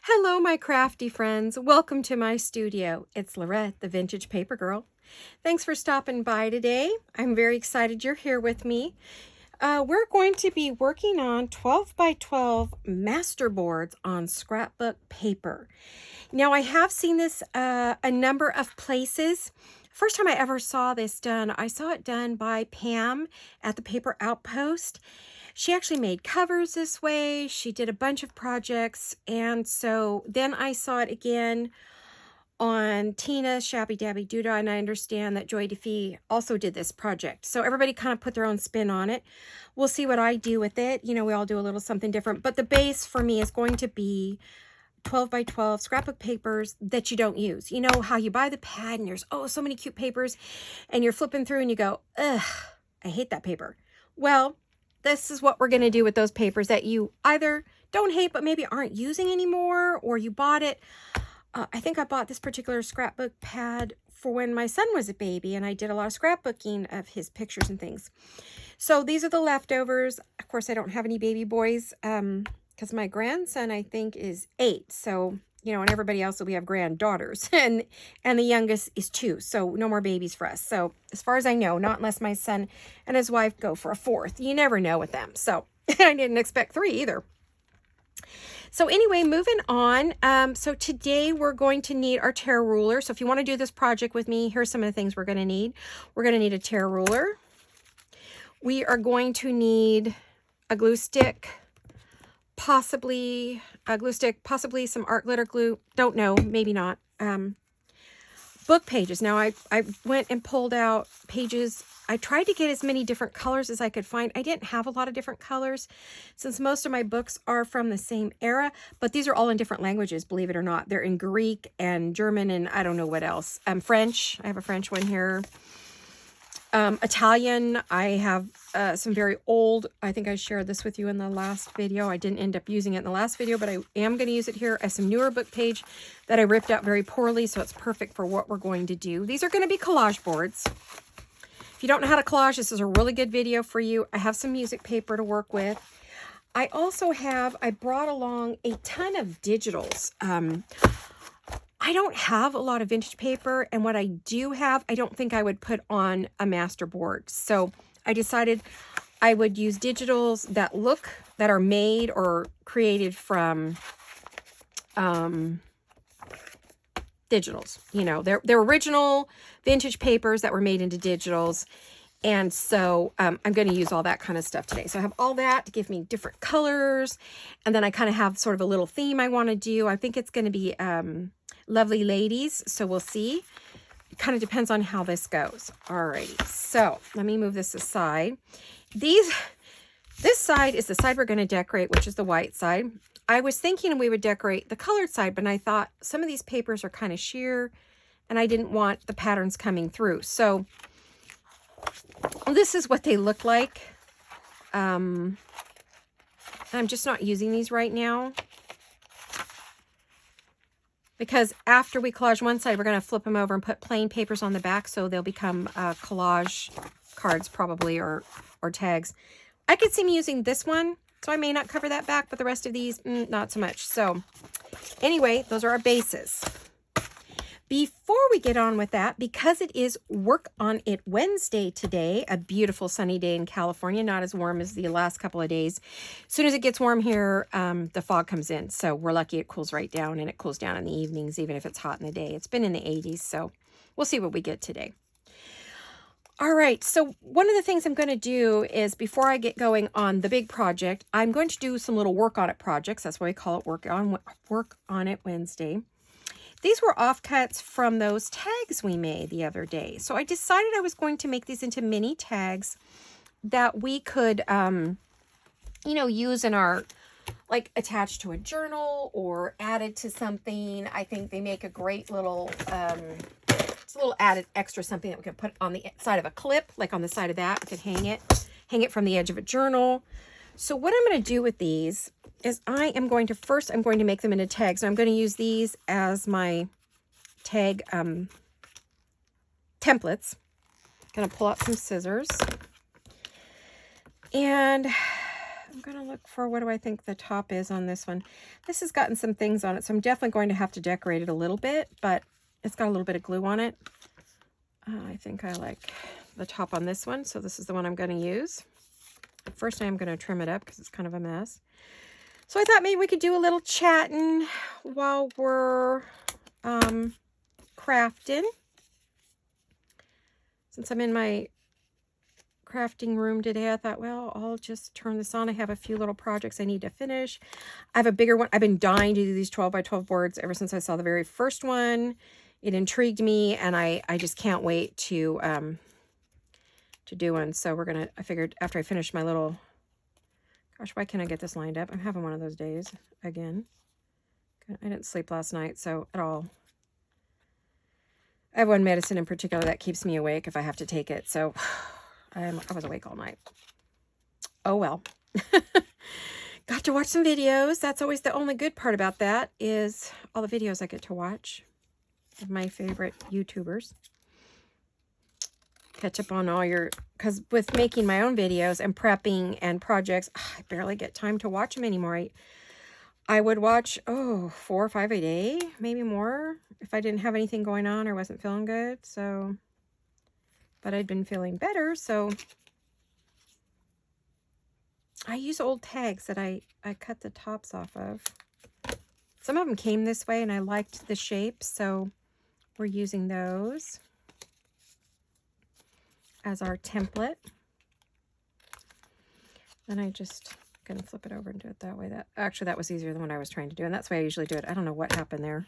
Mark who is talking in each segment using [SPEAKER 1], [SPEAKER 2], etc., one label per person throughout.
[SPEAKER 1] Hello, my crafty friends. Welcome to my studio. It's Laurette, the Vintage Paper Girl. Thanks for stopping by today. I'm very excited you're here with me. We're going to be working on 12 by 12 masterboards on scrapbook paper. Now, I have seen this a number of places. First time I ever saw this done, I saw it done by Pam at the Paper Outpost. She actually made covers this way. She did a bunch of projects. And so then I saw it again on Tina's Shabby Dabby Doodah, and I understand that Joy DeFee also did this project. So everybody kind of put their own spin on it. We'll see what I do with it. You know, we all do a little something different. But the base for me is going to be 12 by 12 scrapbook papers that you don't use. You know how you buy the pad and there's, oh, so many cute papers, and you're flipping through and you go, ugh, I hate that paper. Well, this is what we're going to do with those papers that you either don't hate but maybe aren't using anymore, or you bought it. I think I bought this particular scrapbook pad for when my son was a baby, and I did a lot of scrapbooking of his pictures and things. So these are the leftovers. Of course, I don't have any baby boys because my grandson, I think, is 8. So, you know, and everybody else, we have granddaughters, and the youngest is 2. So no more babies for us. So as far as I know, not unless my son and his wife go for a 4th. You never know with them. So I didn't expect 3 either. So anyway, moving on. So today we're going to need our tear ruler. So if you want to do this project with me, here's some of the things we're going to need. We're going to need a tear ruler. We are going to need a glue stick, possibly a glue stick, possibly some art glitter glue. Don't know, maybe not. Book pages. Now I went and pulled out pages. I tried to get as many different colors as I could find. I didn't have a lot of different colors since most of my books are from the same era, but these are all in different languages, believe it or not. They're in Greek and German and I don't know what else. French. I have a French one here. Italian. I have some very old, I think I shared this with you in the last video. I didn't end up using it in the last video, but I am going to use it here as some newer book page that I ripped out very poorly, so it's perfect for what we're going to do. These are going to be collage boards. If you don't know how to collage, this is a really good video for you. I have some music paper to work with. I also have, I brought along a ton of digitals. I don't have a lot of vintage paper, and what I do have, I don't think I would put on a master board. So I decided I would use digitals that are made or created from digitals. You know, they're original vintage papers that were made into digitals. And so I'm going to use all that kind of stuff today. So I have all that to give me different colors. And then I kind of have sort of a little theme I want to do. I think it's going to be lovely ladies. So we'll see. It kind of depends on how this goes. Alrighty. So let me move this aside. This side is the side we're going to decorate, which is the white side. I was thinking we would decorate the colored side, but I thought some of these papers are kind of sheer and I didn't want the patterns coming through. So this is what they look like. I'm just not using these right now because after we collage one side, we're going to flip them over and put plain papers on the back, so they'll become collage cards probably, or tags. I could see me using this one, so I may not cover that back, but the rest of these, not so much. So anyway, those are our bases. Before we get on with that, because it is Work On It Wednesday today, a beautiful sunny day in California, not as warm as the last couple of days. As soon as it gets warm here, the fog comes in. So we're lucky it cools right down, and it cools down in the evenings, even if it's hot in the day. It's been in the 80s, so we'll see what we get today. All right, so one of the things I'm going to do is, before I get going on the big project, I'm going to do some little work on it projects. That's why we call it Work on It Wednesday. These were offcuts from those tags we made the other day. So I decided I was going to make these into mini tags that we could, you know, use in our, like, attached to a journal or added to something. I think they make a great little, it's a little added extra something that we could put on the side of a clip, like on the side of that. We could hang it from the edge of a journal. So what I'm going to do with these is I'm going to make them into tags. I'm going to use these as my tag templates. I'm going to pull out some scissors. And I'm going to look for, what do I think the top is on this one? This has gotten some things on it, so I'm definitely going to have to decorate it a little bit, but it's got a little bit of glue on it. I think I like the top on this one, so this is the one I'm going to use. First, I am going to trim it up because it's kind of a mess. So I thought maybe we could do a little chatting while we're crafting. Since I'm in my crafting room today, I thought, well, I'll just turn this on. I have a few little projects I need to finish. I have a bigger one. I've been dying to do these 12 by 12 boards ever since I saw the very first one. It intrigued me, and I just can't wait to do one. So we're gonna, I figured after I finish my little, gosh, why can't I get this lined up? I'm having one of those days again. I didn't sleep last night, so at all. I have one medicine in particular that keeps me awake if I have to take it. So I was awake all night. Oh well. Got to watch some videos. That's always the only good part about that, is all the videos I get to watch of my favorite YouTubers. Catch up on all your, because with making my own videos and prepping and projects, I barely get time to watch them anymore. I would watch, 4 or 5 a day, maybe more, if I didn't have anything going on or wasn't feeling good. So, but I'd been feeling better, so I use old tags that I cut the tops off of. Some of them came this way and I liked the shape, so we're using those as our template. Then I just gonna flip it over and do it that way. That was easier than what I was trying to do, and that's the way I usually do it. I don't know what happened there.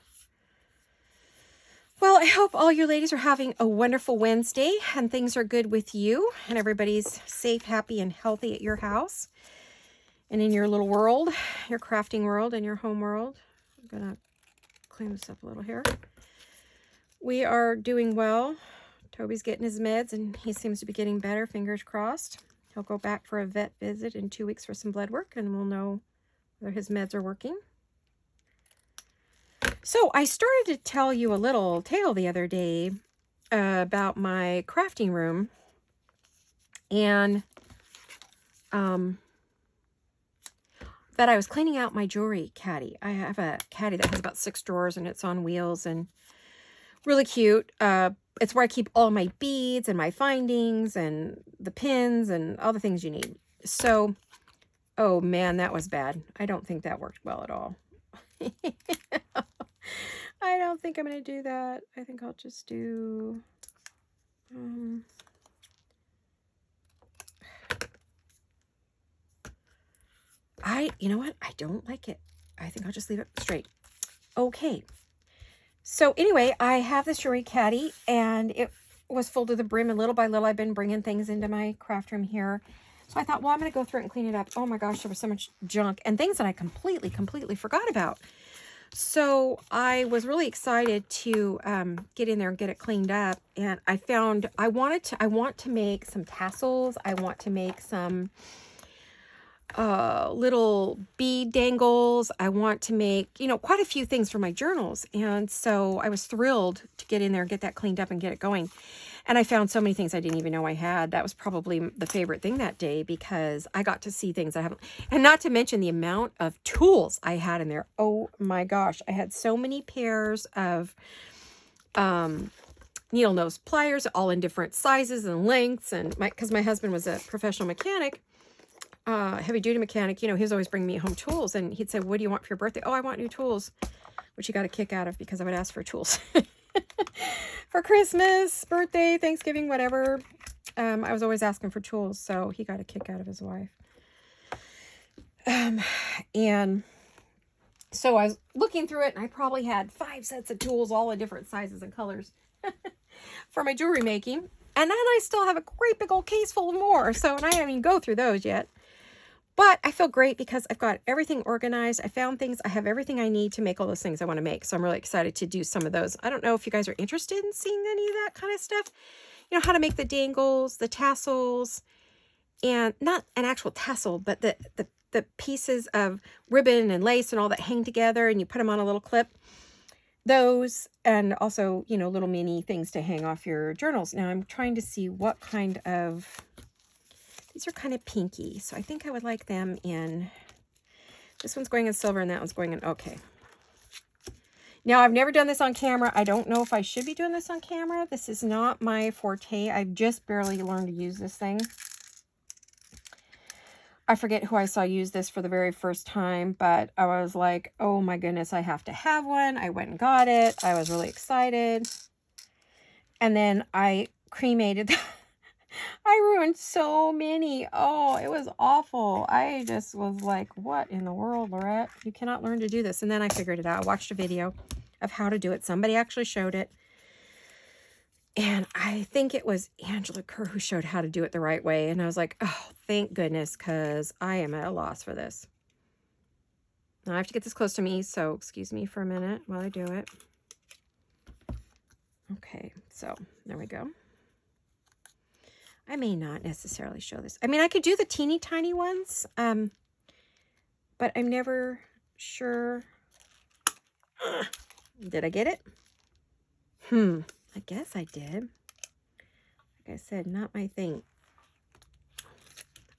[SPEAKER 1] Well, I hope all you ladies are having a wonderful Wednesday and things are good with you and everybody's safe, happy, and healthy at your house and in your little world, your crafting world and your home world. I'm gonna clean this up a little here. We are doing well. Toby's getting his meds and he seems to be getting better, fingers crossed. He'll go back for a vet visit in 2 weeks for some blood work, and we'll know whether his meds are working. So I started to tell you a little tale the other day about my crafting room, and that I was cleaning out my jewelry caddy. I have a caddy that has about 6 drawers, and it's on wheels and really cute. It's where I keep all my beads and my findings and the pins and all the things you need. So, oh man, that was bad. I don't think that worked well at all. I don't think I'm going to do that. I think I'll just do... you know what? I don't like it. I think I'll just leave it straight. Okay. So anyway, I have this jewelry caddy, and it was full to the brim, and little by little I've been bringing things into my craft room here. So I thought, well, I'm going to go through it and clean it up. Oh my gosh, there was so much junk and things that I completely forgot about. So I was really excited to get in there and get it cleaned up. And I found I want to make some tassels. I want to make some little bead dangles. I want to make, quite a few things for my journals. And so I was thrilled to get in there and get that cleaned up and get it going. And I found so many things I didn't even know I had. That was probably the favorite thing that day, because I got to see things I haven't, and not to mention the amount of tools I had in there. Oh my gosh. I had so many pairs of needle nose pliers, all in different sizes and lengths. And because my husband was a professional mechanic, heavy duty mechanic, he was always bringing me home tools, and he'd say, what do you want for your birthday? Oh, I want new tools, which he got a kick out of, because I would ask for tools for Christmas, birthday, Thanksgiving, whatever. I was always asking for tools, so he got a kick out of his wife. And so I was looking through it, and I probably had 5 sets of tools, all in different sizes and colors for my jewelry making. And then I still have a great big old case full of more. So, and I haven't even go through those yet. But I feel great because I've got everything organized. I found things. I have everything I need to make all those things I want to make. So I'm really excited to do some of those. I don't know if you guys are interested in seeing any of that kind of stuff. How to make the dangles, the tassels, and not an actual tassel, but the pieces of ribbon and lace and all that hang together, and you put them on a little clip. Those, and also, little mini things to hang off your journals. Now I'm trying to see what kind of... These are kind of pinky, so I think I would like them in, this one's going in silver and that one's going in, okay. Now, I've never done this on camera. I don't know if I should be doing this on camera. This is not my forte. I've just barely learned to use this thing. I forget who I saw use this for the very first time, but I was like, oh my goodness, I have to have one. I went and got it. I was really excited. And then I cremated. I ruined so many. Oh, it was awful. I just was like, what in the world, Laurette? You cannot learn to do this. And then I figured it out. I watched a video of how to do it. Somebody actually showed it. And I think it was Angela Kerr who showed how to do it the right way. And I was like, oh, thank goodness, because I am at a loss for this. Now I have to get this close to me, so excuse me for a minute while I do it. Okay, so there we go. I may not necessarily show this. I mean, I could do the teeny tiny ones, but I'm never sure. Did I get it? I guess I did. Like I said, not my thing.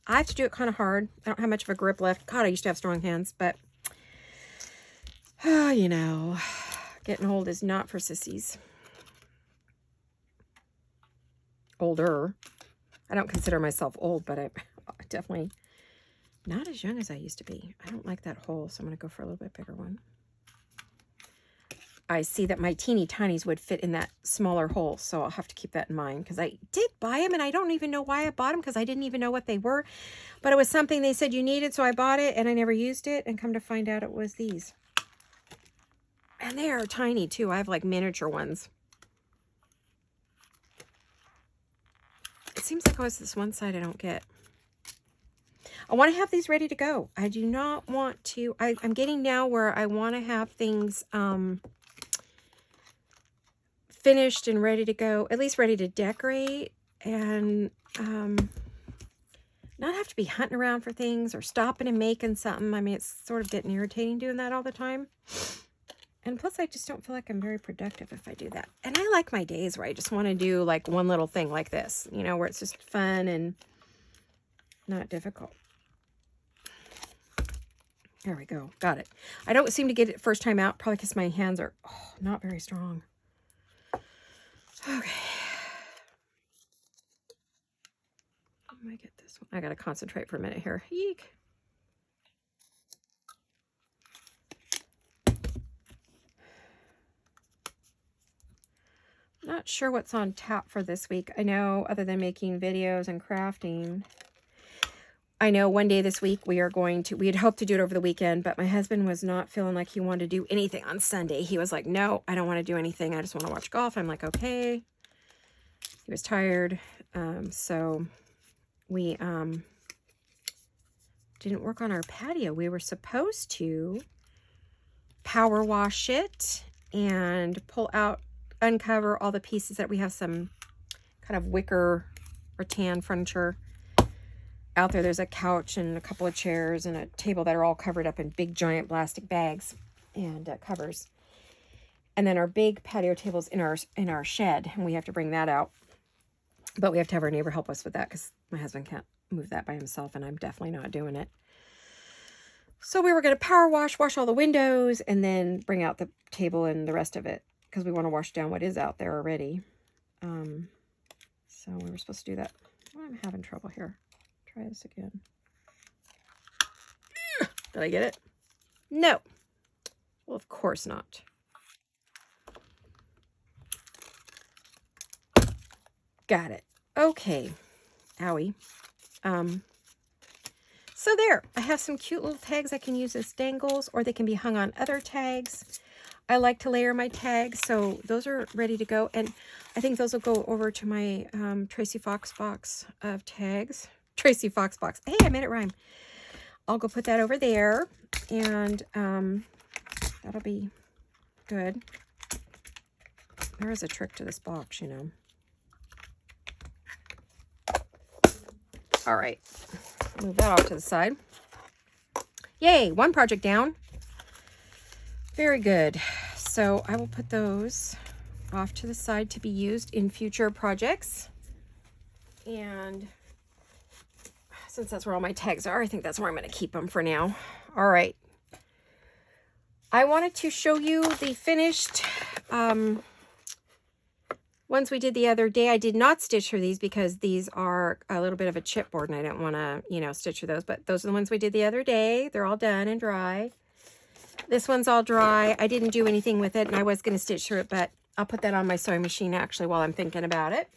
[SPEAKER 1] I have to do it kind of hard. I don't have much of a grip left. God, I used to have strong hands, but you know, getting old is not for sissies. Older. I don't consider myself old, but I'm definitely not as young as I used to be. I don't like that hole, so I'm going to go for a little bit bigger one. I see that my teeny tinies would fit in that smaller hole, so I'll have to keep that in mind, because I did buy them, and I don't even know why I bought them, because I didn't even know what they were, but it was something they said you needed, so I bought it, and I never used it, and come to find out it was these. And they are tiny, too. I have, like, miniature ones. It seems like always this one side I don't get. I want to have these ready to go. I do not want to, I'm getting now where I want to have things, finished and ready to go, at least ready to decorate, and not have to be hunting around for things or stopping and making something. I mean, it's sort of getting irritating doing that all the time. And plus, I just don't feel like I'm very productive if I do that. And I like my days where I just want to do like one little thing like this, you know, where it's just fun and not difficult. There we go. Got it. I don't seem to get it first time out, probably because my hands are not very strong. Okay. Let me get this one. I got to concentrate for a minute here. Yeek. Not sure what's on tap for this week. I know, other than making videos and crafting, I know one day this week we had hoped to do it over the weekend, but my husband was not feeling like he wanted to do anything on Sunday. He was like, no, I don't want to do anything. I just want to watch golf. I'm like, okay. He was tired. So we didn't work on our patio. We were supposed to power wash it and uncover all the pieces that we have some kind of wicker or tan furniture out there. There's a couch and a couple of chairs and a table that are all covered up in big giant plastic bags and covers. And then our big patio table's in our shed, and we have to bring that out. But we have to have our neighbor help us with that because my husband can't move that by himself, and I'm definitely not doing it. So we were going to power wash all the windows, and then bring out the table and the rest of it because we want to wash down what is out there already. So we were supposed to do that. Oh, I'm having trouble here. Try this again. Did I get it? No. Well, of course not. Got it. Okay. Owie. So there, I have some cute little tags I can use as dangles, or they can be hung on other tags. I like to layer my tags, so those are ready to go. And I think those will go over to my Tracy Fox box of tags. Tracy Fox box. Hey, I made it rhyme. I'll go put that over there, and that'll be good. There is a trick to this box, you know. All right, move that off to the side. Yay, one project down. Very good. So I will put those off to the side to be used in future projects. And since that's where all my tags are, I think that's where I'm going to keep them for now. All right. I wanted to show you the finished ones we did the other day. I did not stitch for these because these are a little bit of a chipboard and I didn't want to, you know, stitch for those. But those are the ones we did the other day. They're all done and dry. This one's all dry. I didn't do anything with it and I was going to stitch through it, but I'll put that on my sewing machine actually while I'm thinking about it.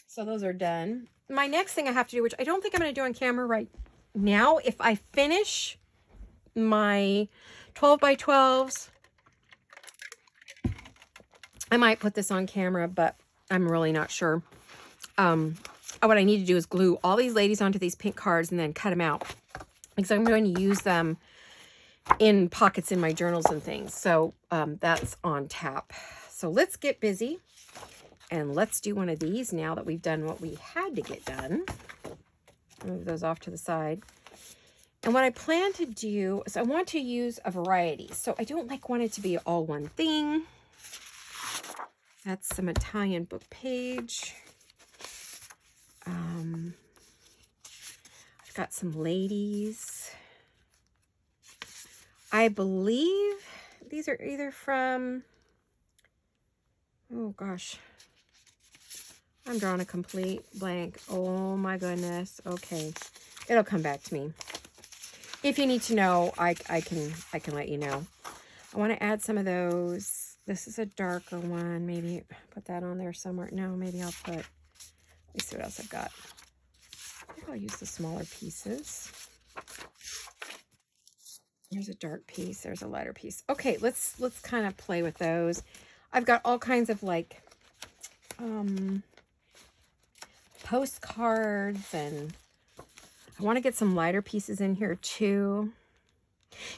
[SPEAKER 1] So those are done. My next thing I have to do, which I don't think I'm going to do on camera right now, if I finish my 12 by 12s, I might put this on camera, but I'm really not sure. What I need to do is glue all these ladies onto these pink cards and then cut them out, because I'm going to use them in pockets in my journals and things. So that's on tap. So let's get busy and let's do one of these now that we've done what we had to get done. Move those off to the side. And what I plan to do is I want to use a variety. So I don't want it to be all one thing. That's some Italian book page. I've got some ladies. I believe these are either from, oh gosh, I'm drawing a complete blank. Oh my goodness. Okay, it'll come back to me. If you need to know, I can let you know. I want to add some of those. This is a darker one. Maybe put that on there somewhere. No, maybe I'll put, let me see what else I've got. I think I'll use the smaller pieces. There's a dark piece. There's a lighter piece. Okay, let's kind of play with those. I've got all kinds of like postcards, and I want to get some lighter pieces in here too.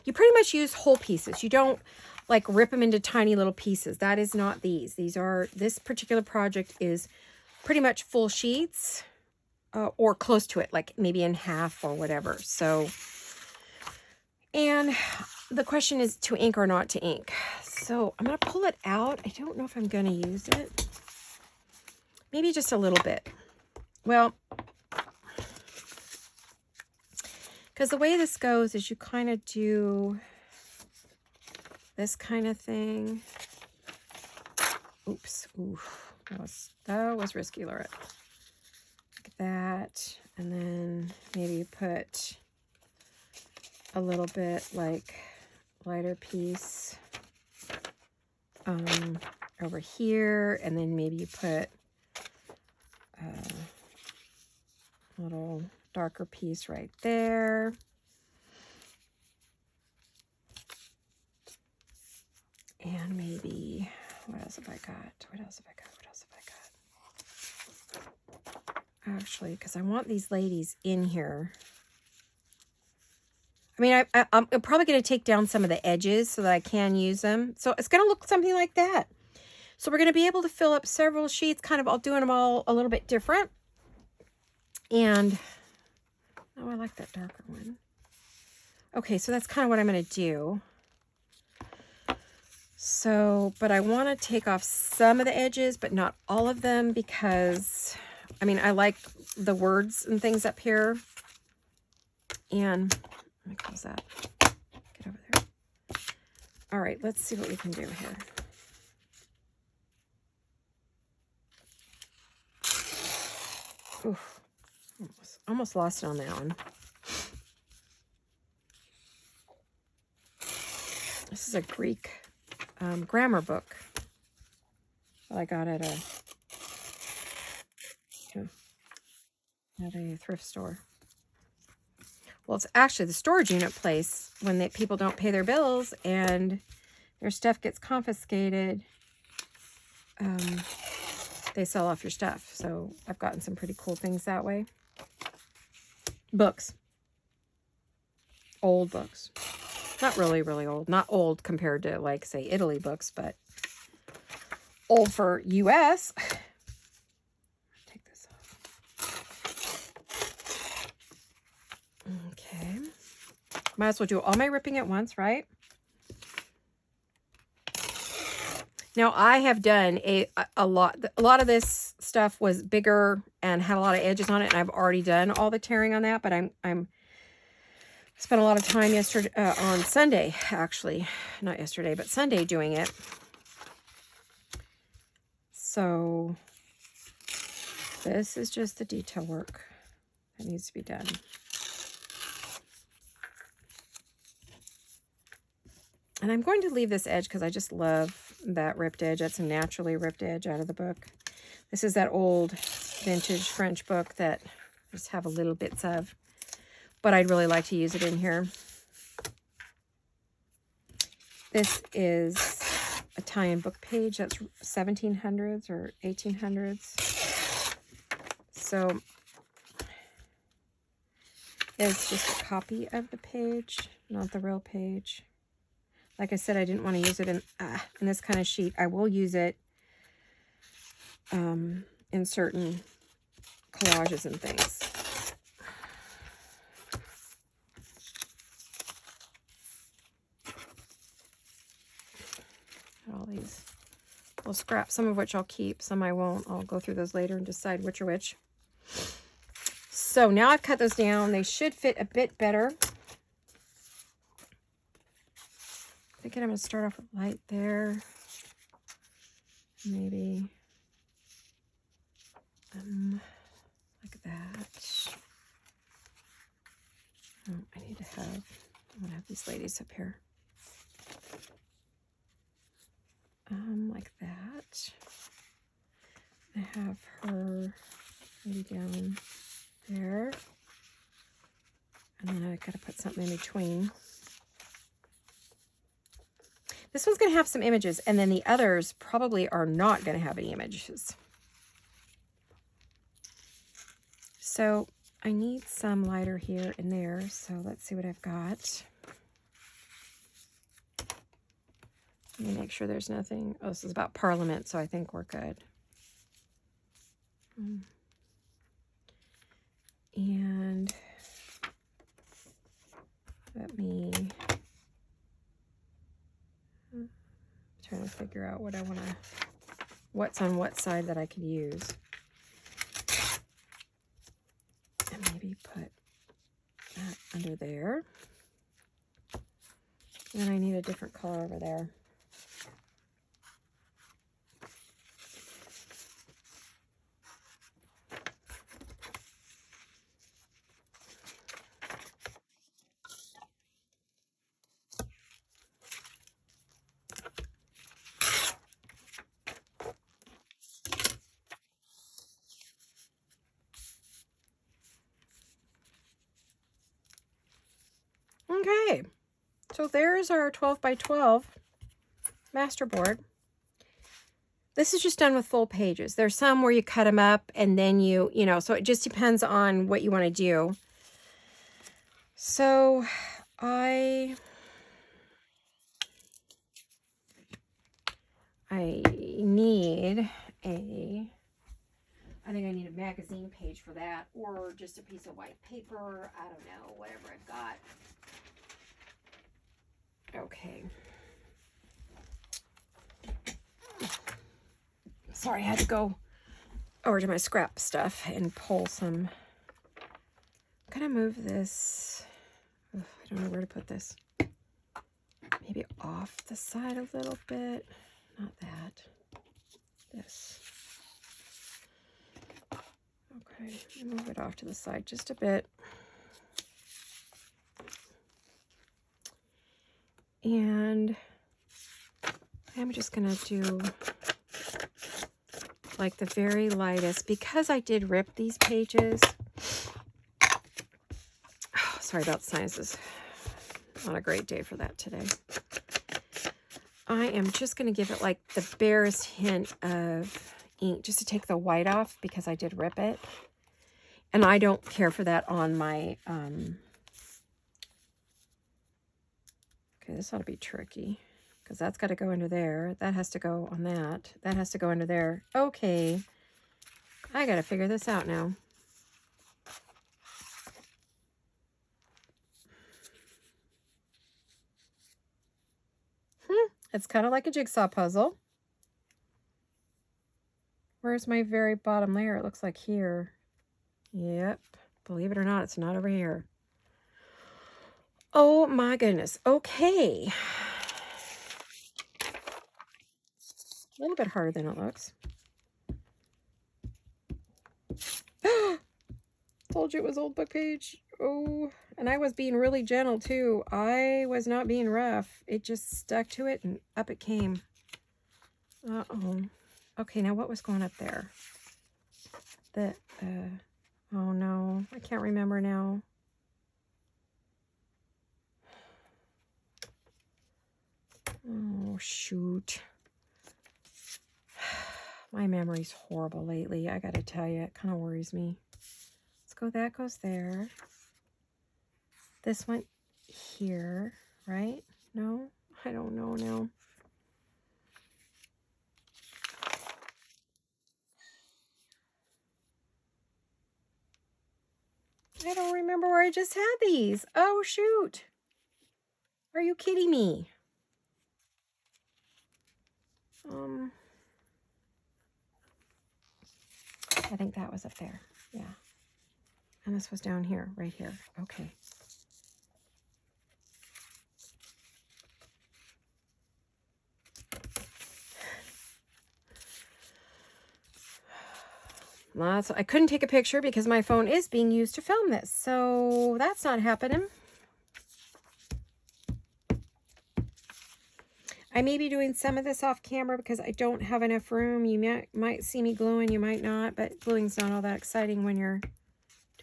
[SPEAKER 1] You pretty much use whole pieces. You don't like rip them into tiny little pieces. That is not these. These are, this particular project is pretty much full sheets or close to it, like maybe in half or whatever. So, and the question is to ink or not to ink. So I'm going to pull it out. I don't know if I'm going to use it. Maybe just a little bit. Well, because the way this goes is you kind of do this kind of thing. Oops. Oof. That was risky, Laurette. Like that. And then maybe you put a little bit like lighter piece over here. And then maybe you put a little darker piece right there. And maybe, what else have I got? What else have I got? What else have I got? Actually, because I want these ladies in here. I mean, I'm probably going to take down some of the edges so that I can use them. So it's going to look something like that. So we're going to be able to fill up several sheets, kind of all doing them all a little bit different. And, oh, I like that darker one. Okay, so that's kind of what I'm going to do. So, but I want to take off some of the edges, but not all of them, because, I mean, I like the words and things up here. And, let me close that. Get over there. All right, let's see what we can do here. Oof, almost lost it on that one. This is a Greek grammar book that I got at a thrift store. Well, it's actually the storage unit place when people don't pay their bills and their stuff gets confiscated. They sell off your stuff. So I've gotten some pretty cool things that way. Books. Old books. Not really, really old. Not old compared to, like, say, Italy books, but old for U.S. Take this off. Okay. Might as well do all my ripping at once, right? Now I have done a lot. A lot of this stuff was bigger and had a lot of edges on it, and I've already done all the tearing on that. But I'm spent a lot of time yesterday on Sunday, actually, not yesterday, but Sunday doing it. So this is just the detail work that needs to be done. And I'm going to leave this edge because I just love that ripped edge. That's a naturally ripped edge out of the book. This is that old vintage French book that I just have a little bits of, but I'd really like to use it in here. This is a tie-in book page. That's 1700s or 1800s. So it's just a copy of the page, not the real page. Like I said, I didn't want to use it in this kind of sheet. I will use it in certain collages and things. All these little scraps, some of which I'll keep, some I won't. I'll go through those later and decide which are which. So now I've cut those down. They should fit a bit better. I think I'm going to start off with light there. Maybe like that. Oh, I need to have, I'm going to have these ladies up here. Like that. I have her maybe down there. And then I got to put something in between. This one's going to have some images, and then the others probably are not going to have any images. So I need some lighter here and there, so let's see what I've got. Let me make sure there's nothing. Oh, this is about Parliament, so I think we're good. And let me... trying to figure out what I want to, what's on what side that I could use. And maybe put that under there. And then I need a different color over there. Okay, so there's our 12 by 12 masterboard. This is just done with full pages. There's some where you cut them up and then you know, so it just depends on what you want to do. So I need I think I need a magazine page for that, or just a piece of white paper. I don't know, whatever I've got. Okay. Sorry, I had to go over to my scrap stuff and pull some. I'm gonna move this. I don't know where to put this. Maybe off the side a little bit. Not that. This. Okay, move it off to the side just a bit. And I'm just gonna do like the very lightest, because I did rip these pages. Oh, sorry about sinuses. Not a great day for that today. I am just going to give it like the barest hint of ink just to take the white off, because I did rip it. And I don't care for that on my, okay, this ought to be tricky, because that's got to go under there. That has to go on that. That has to go under there. Okay. I got to figure this out now. It's kind of like a jigsaw puzzle. Where's my very bottom layer? It looks like here. Yep. Believe it or not, it's not over here. Oh my goodness. Okay. A little bit harder than it looks. Told you it was old book page. Oh, and I was being really gentle too. I was not being rough. It just stuck to it and up it came. Uh-oh. Okay, now what was going up there? Oh no, I can't remember now. Oh, shoot. My memory's horrible lately, I gotta tell you. It kind of worries me. Let's go, that goes there. This went here, right? No? I don't know now. I don't remember where I just had these. Oh, shoot. Are you kidding me? I think that was up there. Yeah. And this was down here, right here. Okay. I couldn't take a picture because my phone is being used to film this. So that's not happening. I may be doing some of this off camera because I don't have enough room. You might see me gluing, you might not, but gluing's not all that exciting when you're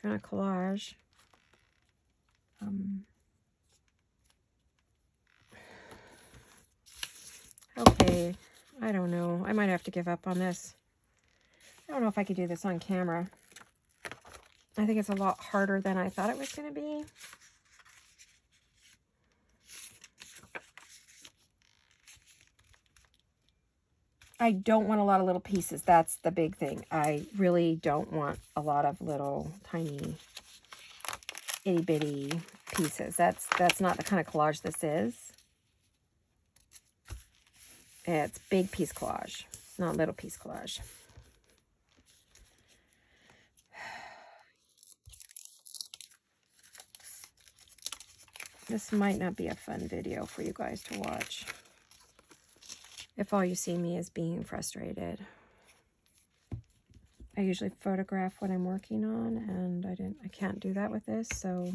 [SPEAKER 1] doing a collage. Okay, I don't know. I might have to give up on this. I don't know if I could do this on camera. I think it's a lot harder than I thought it was going to be. I don't want a lot of little pieces. That's the big thing. I really don't want a lot of little tiny itty bitty pieces. That's not the kind of collage this is. It's big piece collage, not little piece collage. This might not be a fun video for you guys to watch if all you see me is being frustrated. I usually photograph what I'm working on, and I can't do that with this, so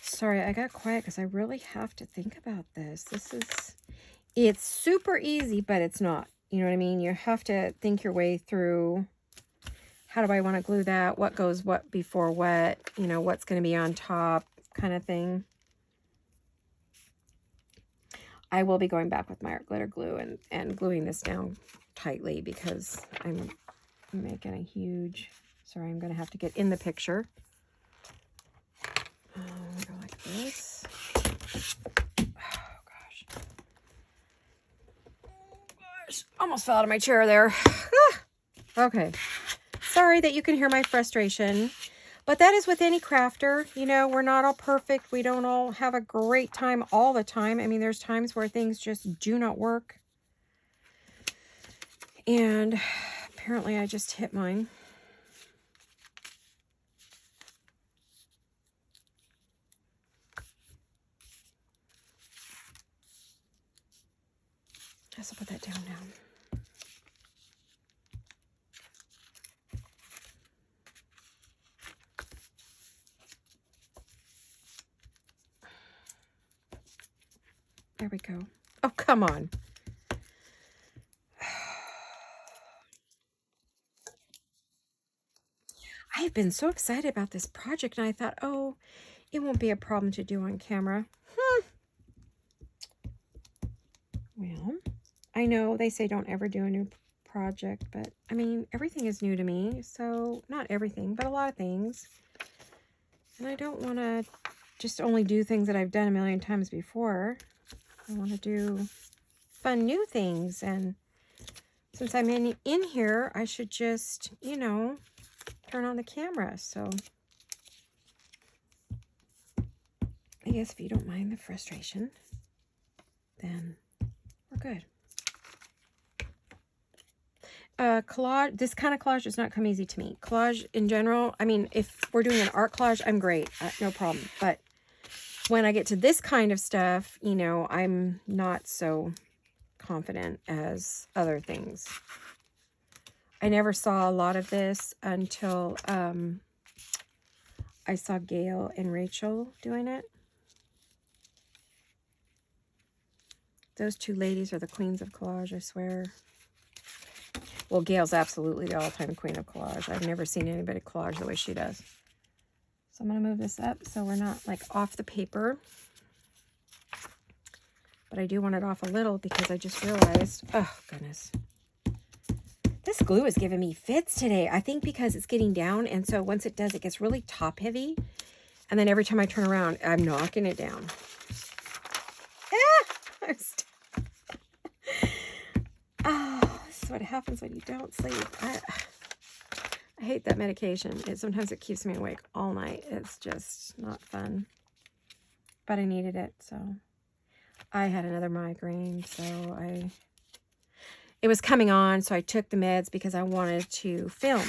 [SPEAKER 1] sorry, I got quiet because I really have to think about this. It's super easy, but it's not. You know what I mean? You have to think your way through, how do I want to glue that? What goes what before what? You know, what's going to be on top kind of thing. I will be going back with my art glitter glue and gluing this down tightly because I'm making a huge, sorry, I'm going to have to get in the picture. Go like this. Oh gosh, almost fell out of my chair there. Okay, sorry that you can hear my frustration, but that is with any crafter. You know, we're not all perfect. We don't all have a great time all the time. I mean, there's times where things just do not work. And apparently I just hit mine. guess I'll put that down now. There we go. Oh, come on. I have been so excited about this project, and I thought, oh, it won't be a problem to do on camera. Well, I know they say don't ever do a new project, but I mean, everything is new to me. So not everything, but a lot of things. And I don't want to just only do things that I've done a million times before. I want to do fun new things. And since I'm in here, I should just, you know, turn on the camera. So I guess if you don't mind the frustration, then we're good. Collage, this kind of collage does not come easy to me. Collage in general, I mean, if we're doing an art collage, I'm great, no problem. But when I get to this kind of stuff, you know, I'm not so confident as other things. I never saw a lot of this until I saw Gail and Rachel doing it. Those two ladies are the queens of collage, I swear. Well, Gail's absolutely the all-time queen of collage. I've never seen anybody collage the way she does. So I'm going to move this up so we're not, like, off the paper. But I do want it off a little because I just realized, oh, goodness. This glue is giving me fits today. I think because it's getting down, and so once it does, it gets really top-heavy. And then every time I turn around, I'm knocking it down. Ah! I'm stuck. This is what happens when you don't sleep. I hate that medication. Sometimes it keeps me awake all night. It's just not fun. But I needed it, so. I had another migraine, so it was coming on, so I took the meds because I wanted to film.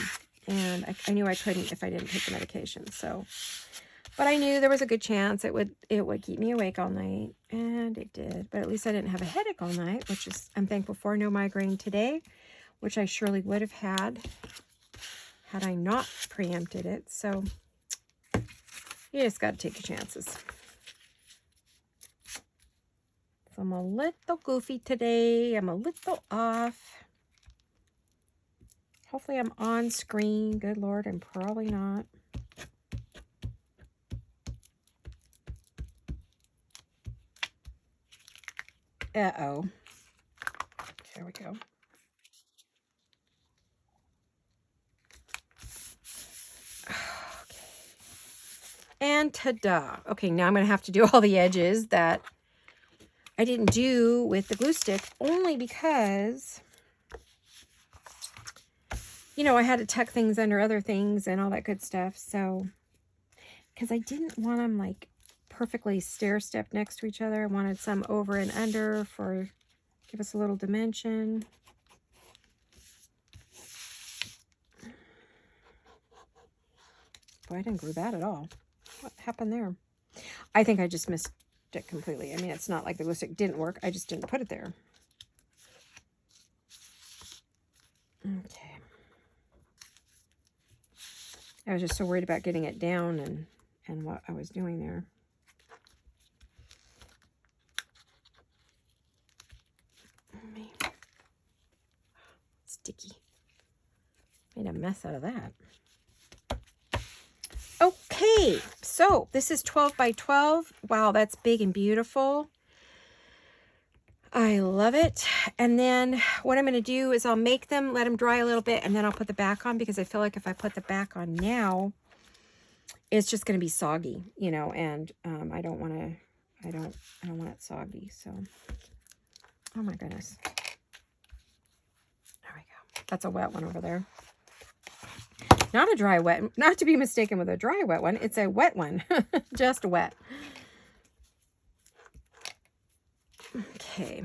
[SPEAKER 1] And I knew I couldn't if I didn't take the medication, so. But I knew there was a good chance it would keep me awake all night, and it did. But at least I didn't have a headache all night, which is, I'm thankful for. No migraine today, which I surely would have had I not preempted it. So you just got to take your chances. So I'm a little goofy today. I'm a little off. Hopefully I'm on screen. Good Lord, I'm probably not. Uh-oh. There we go. Okay. And ta-da. Okay, now I'm going to have to do all the edges that I didn't do with the glue stick, only because, you know, I had to tuck things under other things and all that good stuff. So, because I didn't want them, like, perfectly stair-stepped next to each other. I wanted some over and under for, give us a little dimension. Boy, I didn't glue that at all. What happened there? I think I just missed it completely. I mean, it's not like the glue stick didn't work. I just didn't put it there. Okay. I was just so worried about getting it down and what I was doing there. Sticky. Made a mess out of that. Okay, so this is 12 by 12. Wow, that's big and beautiful. I love it. And then what I'm going to do is I'll make them, let them dry a little bit, and then I'll put the back on, because I feel like if I put the back on now, it's just going to be soggy, you know, and I don't want it soggy. So, oh my goodness. There we go. That's a wet one over there. Not a dry wet, not to be mistaken with a dry wet one. It's a wet one, just wet. Okay.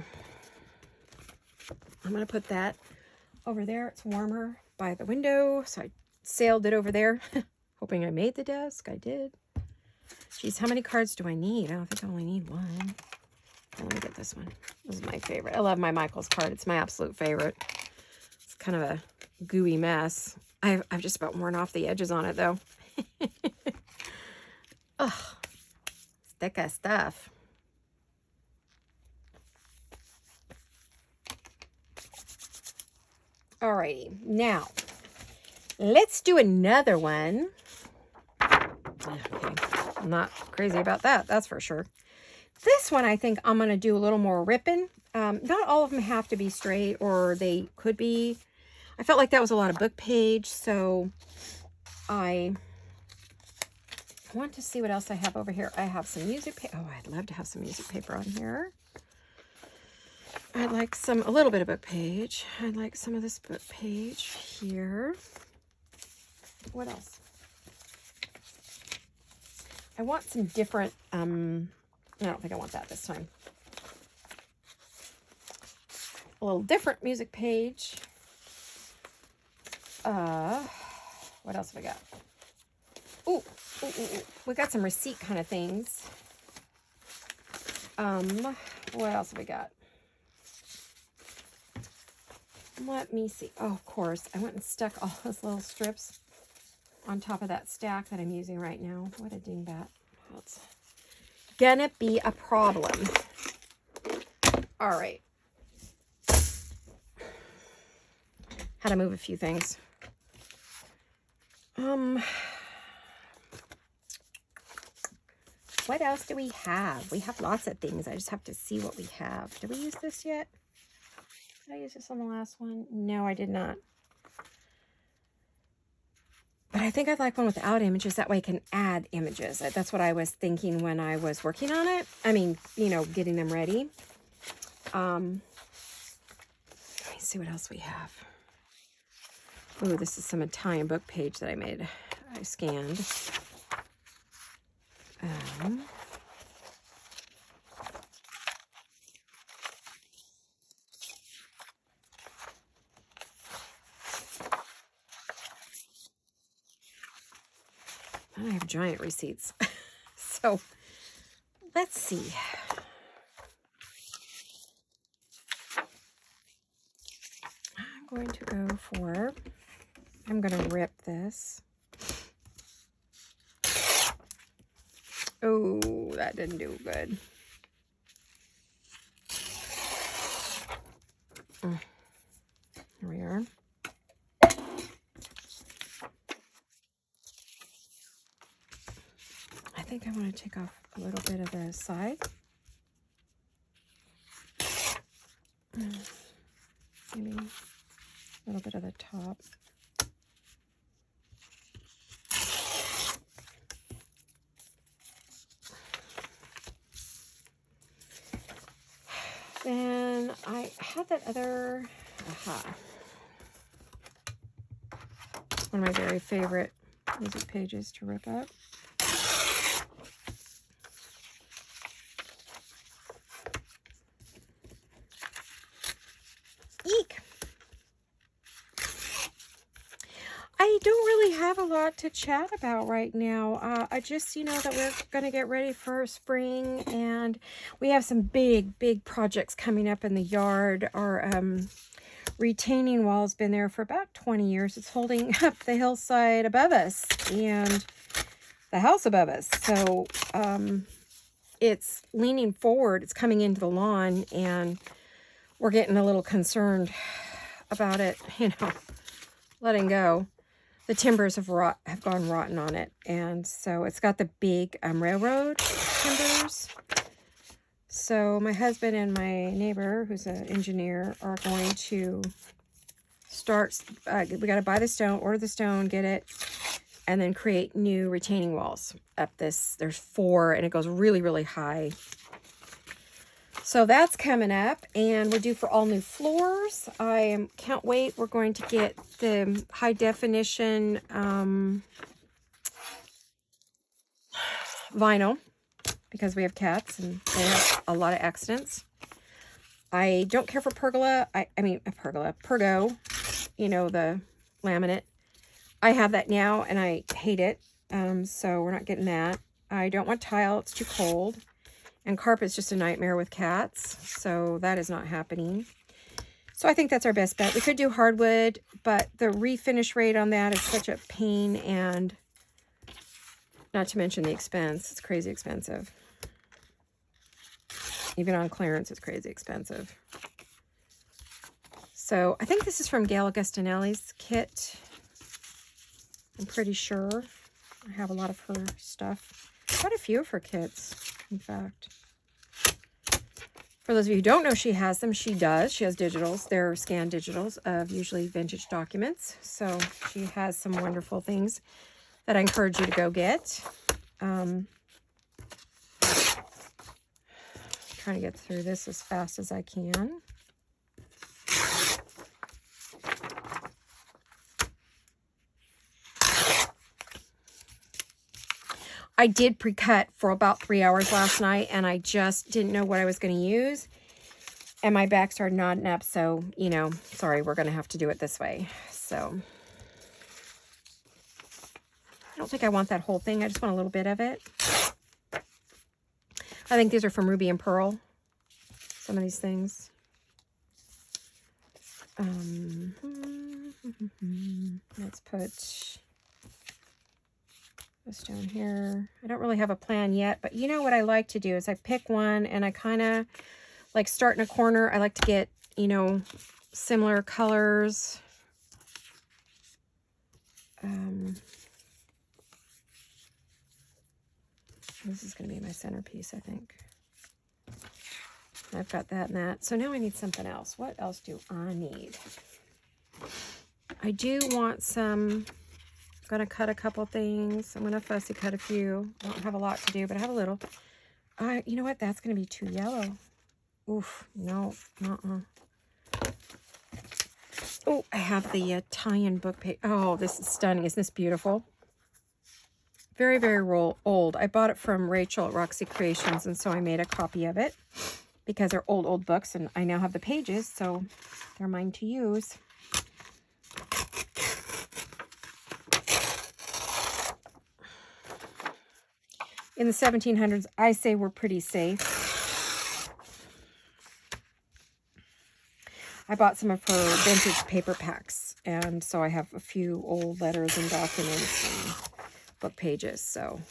[SPEAKER 1] I'm going to put that over there. It's warmer by the window, so I sailed it over there, hoping I made the desk. I did. Geez, how many cards do I need? I don't think I only need one. Let me get this one. This is my favorite. I love my Michaels card. It's my absolute favorite. It's kind of a gooey mess. I've just about worn off the edges on it, though. Ugh. It's thick as stuff. Alrighty. Now, let's do another one. Okay. I'm not crazy about that. That's for sure. This one, I think I'm going to do a little more ripping. Not all of them have to be straight, or they could be. I felt like that was a lot of book page, so I want to see what else I have over here. I have some music paper. Oh, I'd love to have some music paper on here. I'd like a little bit of book page. I'd like some of this book page here. What else? I want some different, I don't think I want that this time. A little different music page. What else have we got? Ooh, we got some receipt kind of things. What else have we got? Let me see. Oh, of course, I went and stuck all those little strips on top of that stack that I'm using right now. What a dingbat. That's gonna be a problem. All right. Had to move a few things. What else do we have? We have lots of things. I just have to see what we have. Did we use this yet? Did I use this on the last one? No, I did not. But I think I'd like one without images. That way I can add images. That's what I was thinking when I was working on it. I mean, you know, getting them ready. Let me see what else we have. Oh, this is some Italian book page that I made. I scanned. I have giant receipts. So let's see. I'm going to rip this. Oh, that didn't do good. Here we are. I think I want to take off a little bit of the side. Maybe a little bit of the top. Then I had that other, one of my very favorite music pages to rip up. Eek! I don't really have a lot to chat about right now. I just, that we're going to get ready for spring, and we have some big projects coming up in the yard. Our retaining wall's been there for about 20 years. It's holding up the hillside above us and the house above us. So it's leaning forward. It's coming into the lawn, and we're getting a little concerned about it, letting go. The timbers have gone rotten on it, and so it's got the big railroad timbers. So my husband and my neighbor, who's an engineer, are going to start. We got to buy the stone, order the stone, get it, and then create new retaining walls up this. There's 4, and it goes really high. So that's coming up, and we're due for all new floors. I can't wait. We're going to get the high definition vinyl because we have cats and they have a lot of accidents. I don't care for pergola. Pergo, the laminate. I have that now, and I hate it. So we're not getting that. I don't want tile. It's too cold. And carpet's just a nightmare with cats, so that is not happening. So I think that's our best bet. We could do hardwood, but the refinish rate on that is such a pain, and not to mention the expense. It's crazy expensive. Even on clearance, it's crazy expensive. So I think this is from Gail Agostinelli's kit. I'm pretty sure. I have a lot of her stuff. Quite a few of her kits, in fact. For those of you who don't know she has them, she does. She has digitals. They're scanned digitals of usually vintage documents. So she has some wonderful things that I encourage you to go get. Trying to get through this as fast as I can. I did pre-cut for about 3 hours last night, and I just didn't know what I was going to use. And my back started nodding up, so, you know, sorry, we're going to have to do it this way. So, I don't think I want that whole thing. I just want a little bit of it. I think these are from Ruby and Pearl, some of these things. Let's put this down here. I don't really have a plan yet, but you know what I like to do is I pick one and I kind of like start in a corner. I like to get, you know, similar colors. This is going to be my centerpiece, I think. I've got that and that. So now I need something else. What else do I need? I do want some... I'm going to cut a couple things. I'm going to fussy cut a few. I don't have a lot to do, but I have a little. You know what? That's going to be too yellow. Oof. No. Oh, I have the tie-in book page. Oh, this is stunning. Isn't this beautiful? Very, very old. I bought it from Rachel at Roxy Creations, and so I made a copy of it because they're old books, and I now have the pages, so they're mine to use. In the 1700s, I say we're pretty safe. I bought some of her vintage paper packs, and so I have a few old letters and documents and book pages, so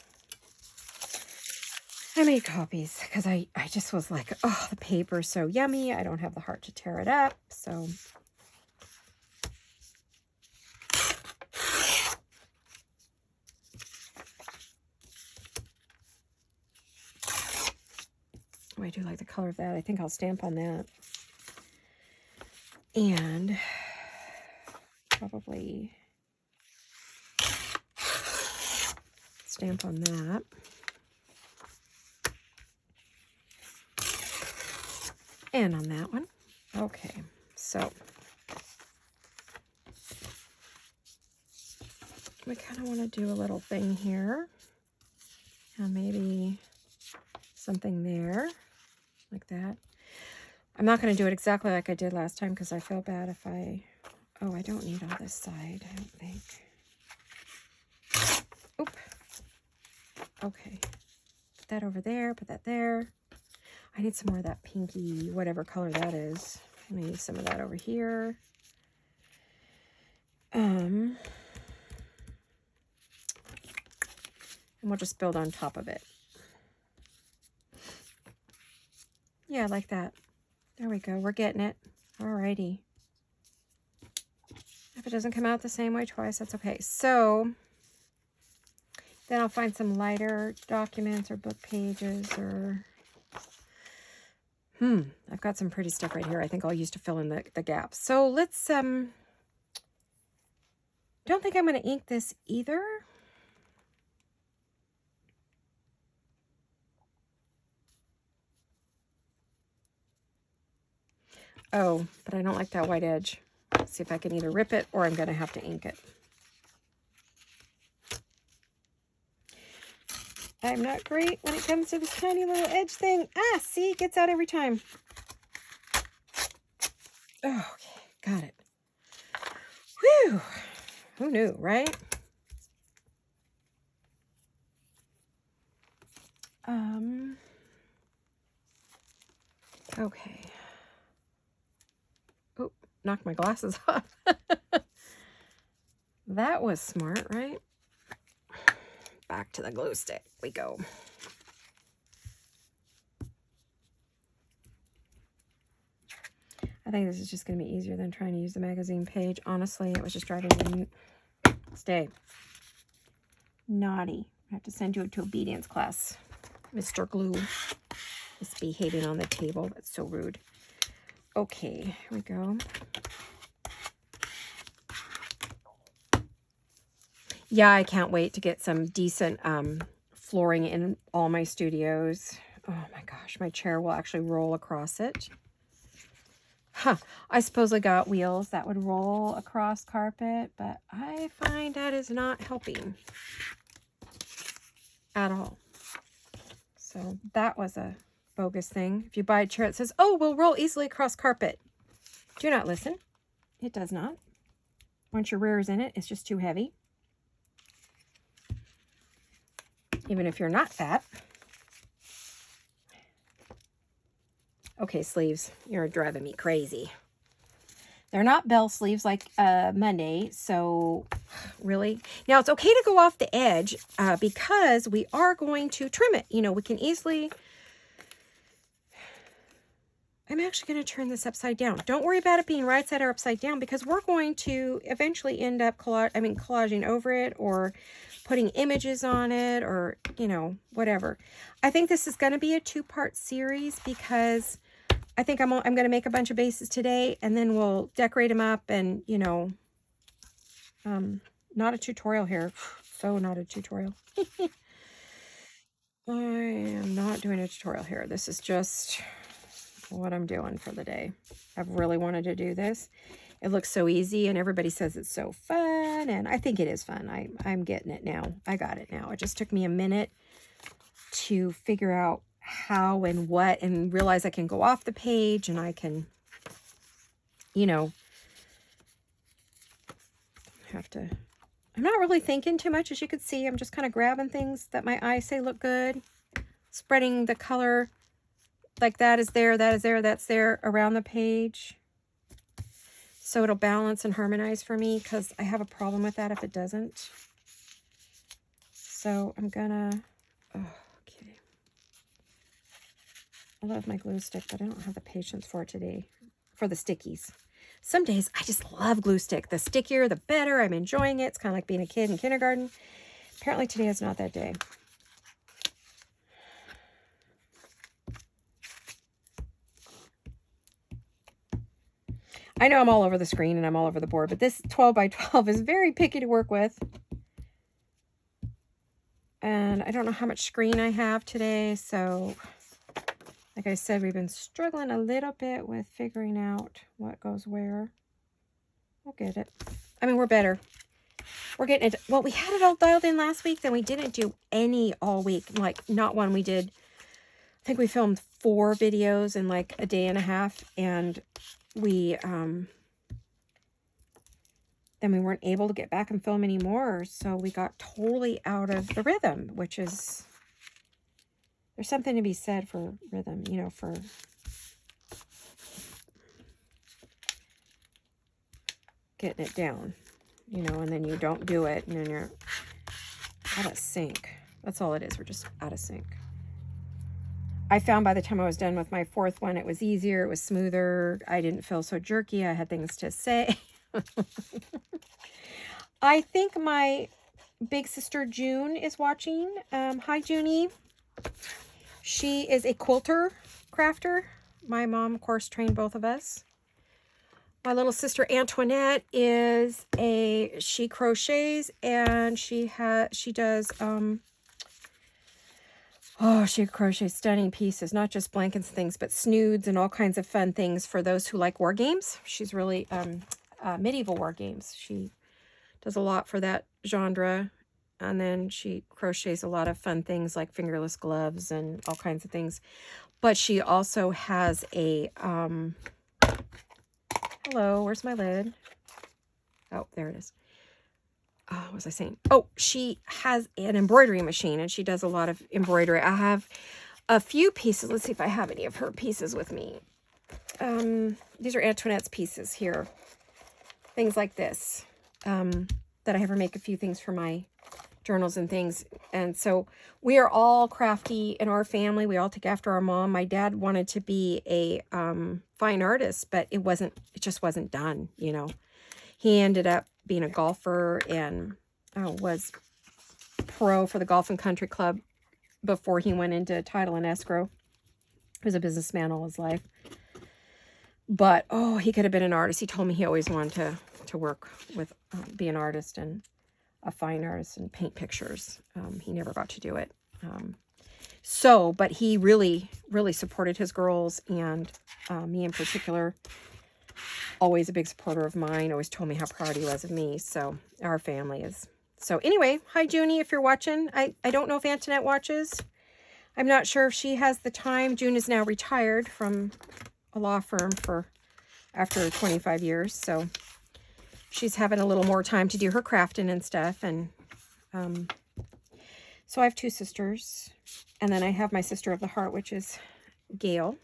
[SPEAKER 1] I made copies because I just was like, oh, the paper's so yummy. I don't have the heart to tear it up, so... Oh, I do like the color of that. I think I'll stamp on that. And probably stamp on that. And on that one. Okay, so we kind of want to do a little thing here. And maybe something there. Like that. I'm not going to do it exactly like I did last time because I feel bad if I... Oh, I don't need all this side, I don't think. Oop. Okay. Put that over there, put that there. I need some more of that pinky, whatever color that is. I'm going to use some of that over here. And we'll just build on top of it. Yeah, like that. There we go. We're getting it. Alrighty. If it doesn't come out the same way twice, that's okay. So then I'll find some lighter documents or book pages or... I've got some pretty stuff right here. I think I'll use to fill in the gaps. So let's... don't think I'm going to ink this either. Oh, but I don't like that white edge. Let's see if I can either rip it or I'm going to have to ink it. I'm not great when it comes to this tiny little edge thing. Ah, see, it gets out every time. Oh, okay, got it. Whew. Who knew, right? Okay. Oh, knocked my glasses off. That was smart, right? Back to the glue stick we go. I think this is just going to be easier than trying to use the magazine page. Honestly, it was just driving me. Stay. Naughty. I have to send you to obedience class. Mr. Glue is behaving on the table. That's so rude. Okay, here we go. Yeah, I can't wait to get some decent flooring in all my studios. Oh my gosh, my chair will actually roll across it. Huh, I suppose I got wheels that would roll across carpet, but I find that is not helping at all. So that was a bogus thing. If you buy a chair that says, oh, will roll easily across carpet, do not listen. It does not. Once your rear is in it, it's just too heavy. Even if you're not fat. Okay, sleeves, you're driving me crazy. They're not bell sleeves like Monday, so really. Now, it's okay to go off the edge because we are going to trim it. You know, we can easily... I'm actually going to turn this upside down. Don't worry about it being right side or upside down because we're going to eventually end up collaging over it or putting images on it or, you know, whatever. I think this is going to be a two-part series because I think I'm going to make a bunch of bases today and then we'll decorate them up and, you know, not a tutorial here. So not a tutorial. I am not doing a tutorial here. This is just what I'm doing for the day. I've really wanted to do this. It looks so easy and everybody says it's so fun and I think it is fun. I'm getting it now. I got it now. It just took me a minute to figure out how and what and realize I can go off the page and I can, you know, I'm not really thinking too much, as you can see. I'm just kind of grabbing things that my eyes say look good, spreading the color like that is there, that's there around the page. So it'll balance and harmonize for me because I have a problem with that if it doesn't. So I'm gonna, okay. I love my glue stick, but I don't have the patience for it today, for the stickies. Some days I just love glue stick. The stickier, the better. I'm enjoying it. It's kind of like being a kid in kindergarten. Apparently today is not that day. I know I'm all over the screen and I'm all over the board, but this 12 by 12 is very picky to work with. And I don't know how much screen I have today, so like I said, we've been struggling a little bit with figuring out what goes where. We'll get it. I mean, we're better. We're getting it. Well, we had it all dialed in last week, then we didn't do any all week. Like, not one. We did, I think we filmed 4 videos in like a day and a half, and we, then we weren't able to get back and film anymore, so we got totally out of the rhythm, which is, there's something to be said for rhythm, you know, for getting it down, you know, and then you don't do it, and then you're out of sync. That's all it is. We're just out of sync. I found by the time I was done with my 4th one, it was easier, it was smoother, I didn't feel so jerky, I had things to say. I think my big sister June is watching. Hi, Junie. She is a quilter crafter. My mom, of course, trained both of us. My little sister Antoinette she crochets and she does she crochets stunning pieces, not just blankets and things, but snoods and all kinds of fun things for those who like war games. She's really medieval war games. She does a lot for that genre, and then she crochets a lot of fun things like fingerless gloves and all kinds of things. But she also has a hello, where's my lid? Oh, there it is. What was I saying? Oh, she has an embroidery machine and she does a lot of embroidery. I have a few pieces. Let's see if I have any of her pieces with me. These are Antoinette's pieces here. Things like this. That I have her make a few things for my journals and things. And so we are all crafty in our family. We all take after our mom. My dad wanted to be a fine artist, but it just wasn't done, you know. He ended up being a golfer and was pro for the Golf and Country Club before he went into title and escrow. He was a businessman all his life. But, oh, he could have been an artist. He told me he always wanted to work with, be an artist and a fine artist and paint pictures. He never got to do it. But he really, really supported his girls, and me in particular. Always a big supporter of mine. Always told me how proud he was of me. So our family is. So anyway, hi Junie, if you're watching. I don't know if Antoinette watches. I'm not sure if she has the time. June is now retired from a law firm after 25 years. So she's having a little more time to do her crafting and stuff. And so I have two sisters. And then I have my sister of the heart, which is Gail.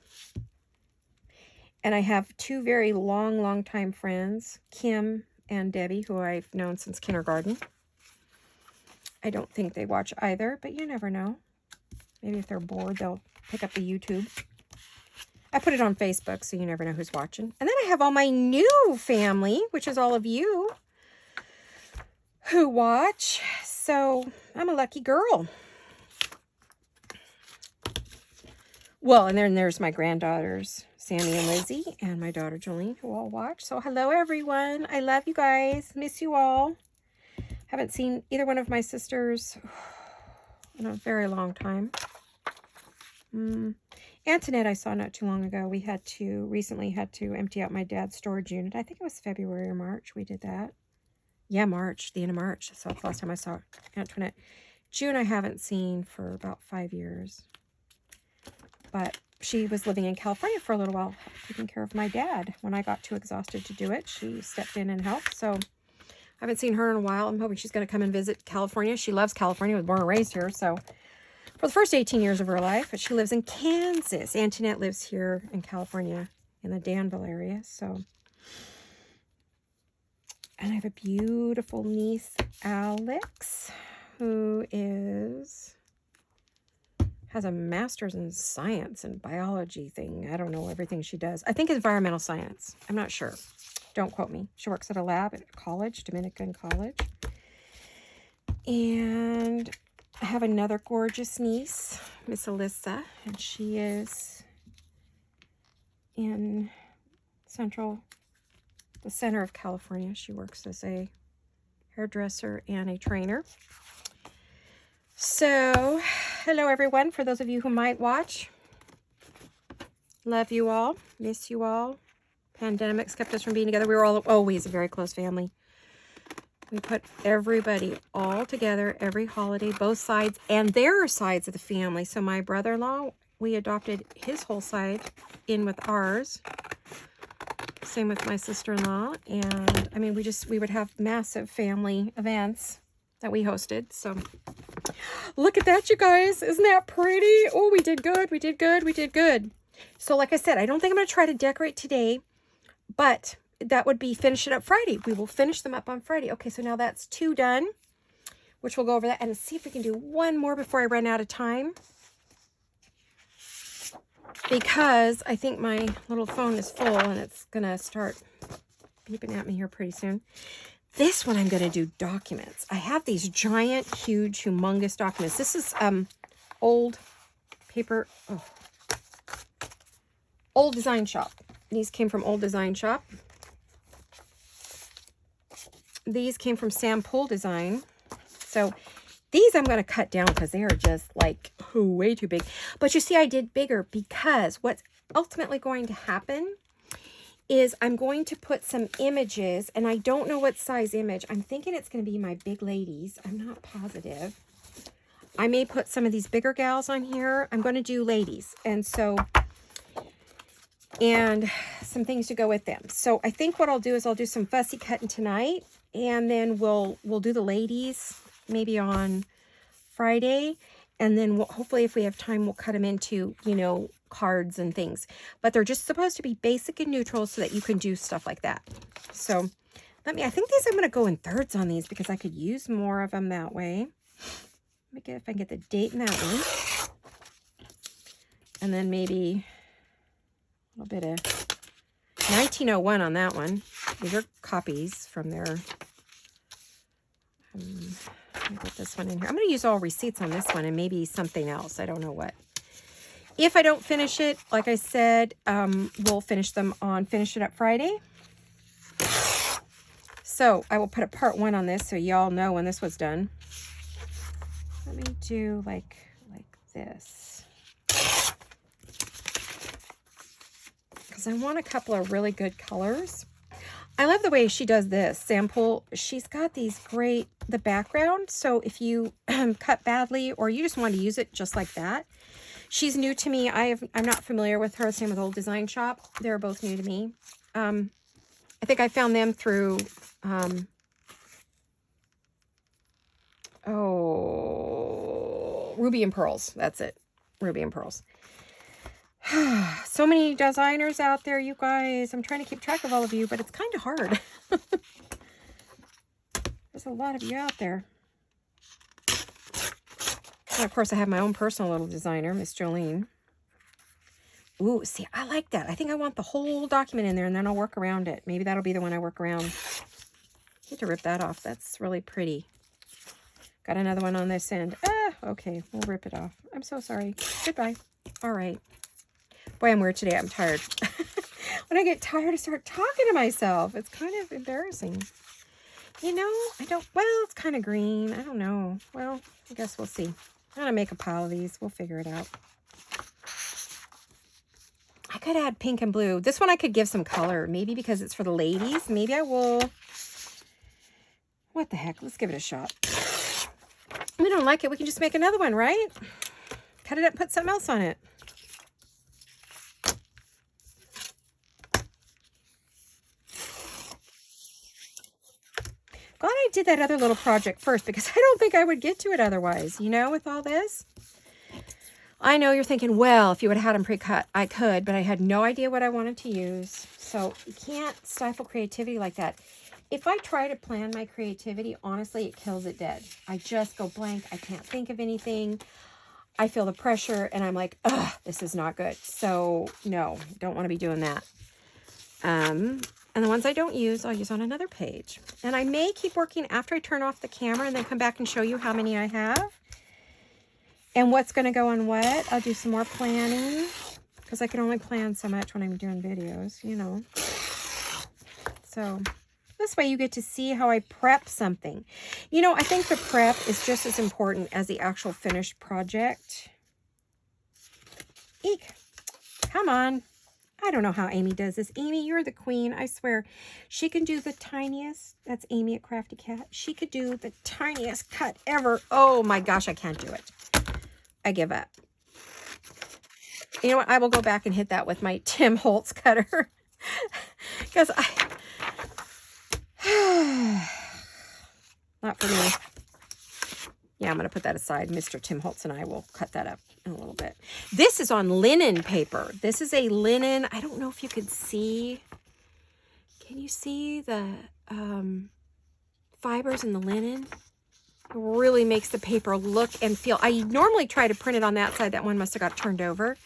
[SPEAKER 1] And I have two very long time friends, Kim and Debbie, who I've known since kindergarten. I don't think they watch either, but you never know. Maybe if they're bored, they'll pick up the YouTube. I put it on Facebook, so you never know who's watching. And then I have all my new family, which is all of you who watch. So I'm a lucky girl. Well, and then there's my granddaughters, Sammy and Lizzie, and my daughter Jolene, who all watch. So hello, everyone. I love you guys. Miss you all. Haven't seen either one of my sisters in a very long time. Antoinette I saw not too long ago. We recently had to empty out my dad's storage unit. I think it was February or March we did that. Yeah, March, the end of March. So that's the last time I saw Antoinette. June I haven't seen for about 5 years. But she was living in California for a little while, taking care of my dad. When I got too exhausted to do it, she stepped in and helped. So I haven't seen her in a while. I'm hoping she's going to come and visit California. She loves California, was born and raised here. So for the first 18 years of her life, but she lives in Kansas. Antoinette lives here in California in the Danville area. So, and I have a beautiful niece, Alex, who has a master's in science and biology thing. I don't know everything she does. I think environmental science. I'm not sure. Don't quote me. She works at a lab at a college, Dominican College. And I have another gorgeous niece, Miss Alyssa, and she is in the center of California. She works as a hairdresser and a trainer. So, hello everyone, for those of you who might watch. Love you all, miss you all. Pandemics kept us from being together. We were always a very close family. We put everybody all together every holiday, both sides, and their sides of the family. So my brother-in-law, we adopted his whole side in with ours. Same with my sister-in-law. And I mean, we would have massive family events that we hosted. So look at that, you guys. Isn't that pretty? Oh, we did good. We did good. We did good. So like I said, I don't think I'm going to try to decorate today, but that would be finish it up Friday. We will finish them up on Friday. Okay, so now that's 2 done, which we'll go over that and see if we can do one more before I run out of time. Because I think my little phone is full and it's going to start beeping at me here pretty soon. This one I'm going to do documents. I have these giant, huge, humongous documents. This is old paper, Old Design Shop. These came from Old Design Shop. These came from Sam Pool Design. So these I'm going to cut down because they are just like way too big. But you see, I did bigger because what's ultimately going to happen is I'm going to put some images, and I don't know what size image. I'm thinking it's going to be my big ladies. I'm not positive. I may put some of these bigger gals on here. I'm going to do ladies. And so, and some things to go with them. So I think what I'll do is I'll do some fussy cutting tonight, and then we'll do the ladies maybe on Friday. And then hopefully if we have time, we'll cut them into, you know, cards and things. But they're just supposed to be basic and neutral so that you can do stuff like that. So I think I'm going to go in thirds on these because I could use more of them that way. Let me get, if I can get the date in that one. And then maybe a little bit of 1901 on that one. These are copies from their, let me put this one in here. I'm going to use all receipts on this one and maybe something else. I don't know what. If I don't finish it, like I said, we'll finish them on Finish It Up Friday. So I will put a part 1 on this so y'all know when this was done. Let me do like this. Because I want a couple of really good colors. I love the way she does this sample. She's got these great, the background. So if you cut badly or you just want to use it just like that. She's new to me. I'm not familiar with her. Same with Old Design Shop. They're both new to me. I think I found them through, Ruby and Pearls. That's it. Ruby and Pearls. So many designers out there, you guys. I'm trying to keep track of all of you, but it's kind of hard. There's a lot of you out there. And of course, I have my own personal little designer, Miss Jolene. Ooh, see, I like that. I think I want the whole document in there, and then I'll work around it. Maybe that'll be the one I work around. I need to rip that off. That's really pretty. Got another one on this end. Okay, we'll rip it off. I'm so sorry. Goodbye. All right. Boy, I'm weird today. I'm tired. When I get tired, I start talking to myself. It's kind of embarrassing. You know, it's kind of green. I don't know. Well, I guess we'll see. I'm going to make a pile of these. We'll figure it out. I could add pink and blue. This one I could give some color. Maybe because it's for the ladies. Maybe I will. What the heck? Let's give it a shot. If we don't like it, we can just make another one, right? Cut it up, put something else on it. Glad I did that other little project first because I don't think I would get to it otherwise, you know, with all this. I know you're thinking, well, if you would have had them pre-cut, I could, but I had no idea what I wanted to use. So you can't stifle creativity like that. If I try to plan my creativity, honestly, it kills it dead. I just go blank. I can't think of anything. I feel the pressure and I'm like, ugh, this is not good. So no, don't want to be doing that. And the ones I don't use, I'll use on another page. And I may keep working after I turn off the camera and then come back and show you how many I have. And what's going to go on what. I'll do some more planning. Because I can only plan so much when I'm doing videos, you know. So this way you get to see how I prep something. You know, I think the prep is just as important as the actual finished project. Eek. Come on. I don't know how Amy does this. Amy, you're the queen. I swear. She can do the tiniest. That's Amy at Crafty Cat. She could do the tiniest cut ever. Oh my gosh, I can't do it. I give up. You know what? I will go back and hit that with my Tim Holtz cutter. Because not for me. Yeah, I'm going to put that aside. Mr. Tim Holtz and I will cut that up in a little bit. This is on linen paper. This is a linen. I don't know if you could see. Can you see the fibers in the linen? It really makes the paper look and feel. I normally try to print it on that side. That one must have got turned over.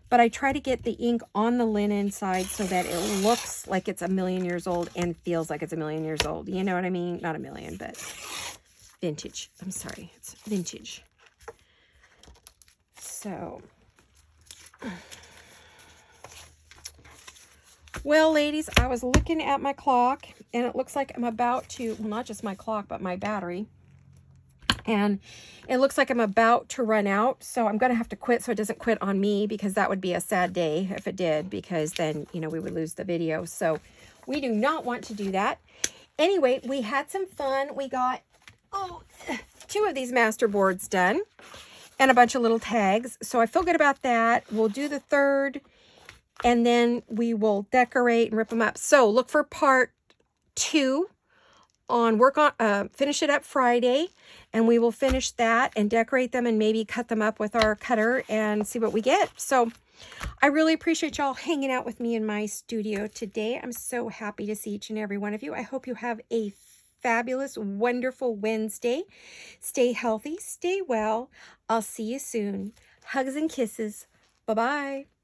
[SPEAKER 1] But I try to get the ink on the linen side so that it looks like it's a million years old and feels like it's a million years old. You know what I mean? Not a million, but vintage. I'm sorry. It's vintage. So, well, ladies, I was looking at my clock and it looks like I'm about to, well, not just my clock, but my battery. And it looks like I'm about to run out. So I'm going to have to quit so it doesn't quit on me, because that would be a sad day if it did, because then, you know, we would lose the video. So we do not want to do that. Anyway, we had some fun. We got, 2 of these master boards done and a bunch of little tags. So I feel good about that. We'll do the 3rd and then we will decorate and rip them up. So look for part 2 finish it up Friday, and we will finish that and decorate them and maybe cut them up with our cutter and see what we get. So I really appreciate y'all hanging out with me in my studio today. I'm so happy to see each and every one of you. I hope you have a fabulous, wonderful Wednesday. Stay healthy, stay well. I'll see you soon. Hugs and kisses. Bye-bye.